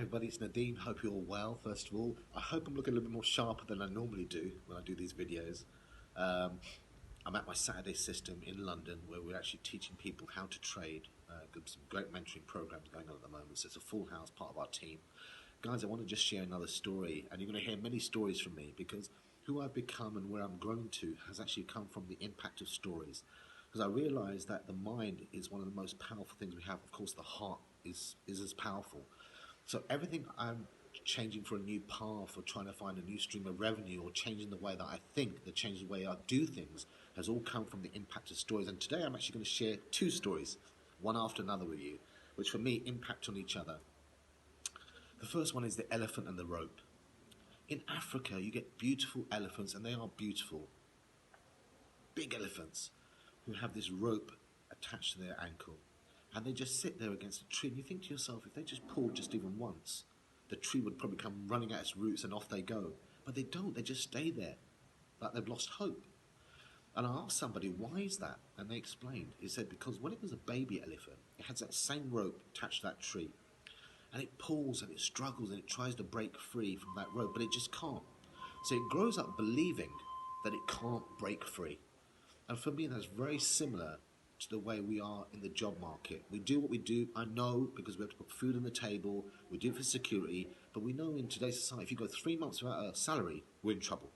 everybody, it's Nadine. Hope you're all well. First of all, I hope I'm looking a little bit more sharper than I normally do when I do these videos. I'm at my Saturday system in London where we're actually teaching people how to trade. Got some great mentoring programs going on at the moment, so it's a full house, part of our team. Guys, I want to just share another story, and you're going to hear many stories from me because who I've become and where I'm grown to has actually come from the impact of stories. Because I realise that the mind is one of the most powerful things we have. Of course, the heart is as powerful. So everything I'm changing for a new path or trying to find a new stream of revenue or changing the way that I think, the changing the way I do things has all come from the impact of stories. And today I'm actually going to share two stories, one after another with you, which for me impact on each other. The first one is the elephant and the rope. In Africa, you get beautiful elephants, and they are beautiful. Big elephants who have this rope attached to their ankle. And they just sit there against a tree, and you think to yourself, if they just pulled just even once, the tree would probably come running at its roots and off they go. But they don't, they just stay there, like they've lost hope. And I asked somebody, why is that? And they explained. He said, because when it was a baby elephant, it has that same rope attached to that tree. And it pulls and it struggles and it tries to break free from that rope, but it just can't. So it grows up believing that it can't break free. And for me, that's very similar to the way we are in the job market. We do what we do, I know, because we have to put food on the table, we do it for security, but we know in today's society, if you go 3 months without a salary, we're in trouble.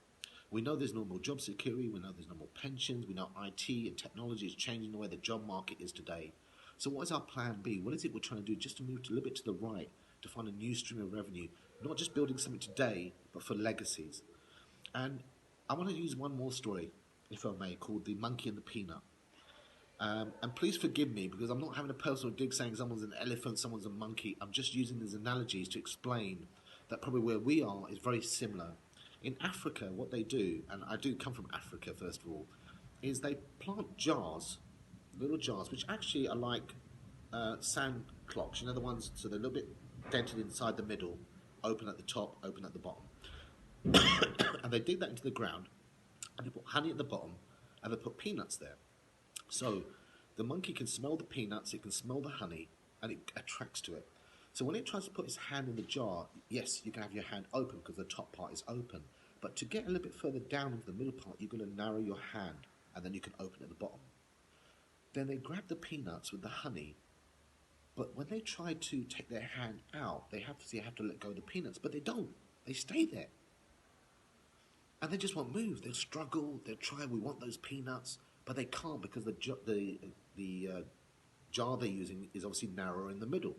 We know there's no more job security, we know there's no more pensions, we know IT and technology is changing the way the job market is today. So what is our plan B? What is it we're trying to do just to move a little bit to the right, to find a new stream of revenue, not just building something today, but for legacies? And I want to use one more story, if I may, called The Monkey and the Peanut. And please forgive me because I'm not having a personal dig saying someone's an elephant, someone's a monkey. I'm just using these analogies to explain that probably where we are is very similar. In Africa, what they do, and I do come from Africa first of all, is they plant jars, little jars, which actually are like sand clocks. You know the ones, so they're a little bit dented inside the middle, open at the top, open at the bottom. And they dig that into the ground, and they put honey at the bottom, and they put peanuts there. So the monkey can smell the peanuts, it can smell the honey, and it attracts to it. So when it tries to put its hand in the jar, yes, you can have your hand open because the top part is open. But to get a little bit further down into the middle part, you're going to narrow your hand, and then you can open at the bottom. Then they grab the peanuts with the honey, but when they try to take their hand out, they have to let go of the peanuts, but they don't. They stay there. And they just won't move. They'll struggle, they'll try, we want those peanuts, but they can't because the jar they're using is obviously narrower in the middle.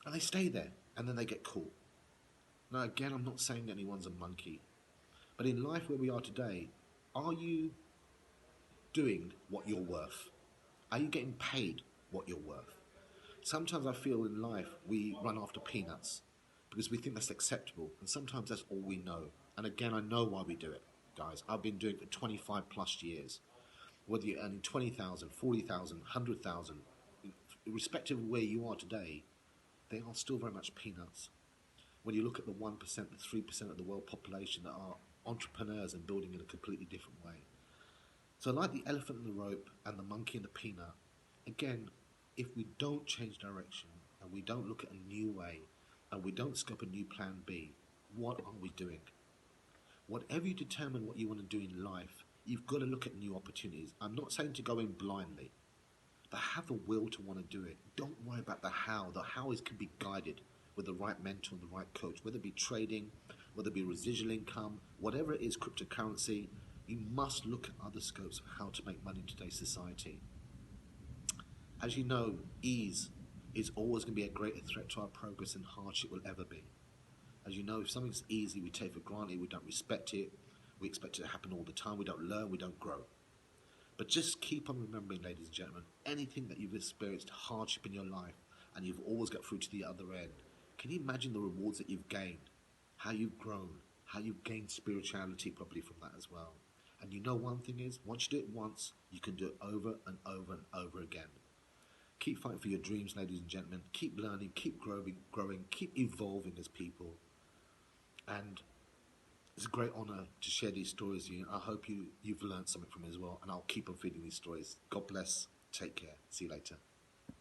And they stay there, and then they get caught. Now again, I'm not saying anyone's a monkey, but in life where we are today, are you doing what you're worth? Are you getting paid what you're worth? Sometimes I feel in life we run after peanuts because we think that's acceptable, and sometimes that's all we know. And again, I know why we do it, guys. I've been doing it for 25 plus years. Whether you're earning 20,000, 40,000, 100,000, irrespective of where you are today, they are still very much peanuts. When you look at the 1%, the 3% of the world population that are entrepreneurs and building in a completely different way. So like the elephant and the rope and the monkey and the peanut, again, if we don't change direction and we don't look at a new way and we don't scope a new plan B, what are we doing? Whatever you determine what you want to do in life, you've got to look at new opportunities. I'm not saying to go in blindly, but have the will to want to do it. Don't worry about the how. The how can be guided with the right mentor and the right coach, whether it be trading, whether it be residual income, whatever it is, cryptocurrency. You must look at other scopes of how to make money in today's society. As you know, ease is always going to be a greater threat to our progress than hardship will ever be. As you know, if something's easy, we take for granted, we don't respect it, we expect it to happen all the time, we don't learn, we don't grow. But just keep on remembering, ladies and gentlemen, anything that you've experienced hardship in your life and you've always got through to the other end, can you imagine the rewards that you've gained, how you've grown, how you've gained spirituality probably from that as well? And you know one thing is, once you do it once, you can do it over and over and over again. Keep fighting for your dreams, ladies and gentlemen. Keep learning, keep growing, keep evolving as people. And it's a great honour to share these stories with you. I hope you've learned something from it as well, and I'll keep on feeding these stories. God bless. Take care. See you later.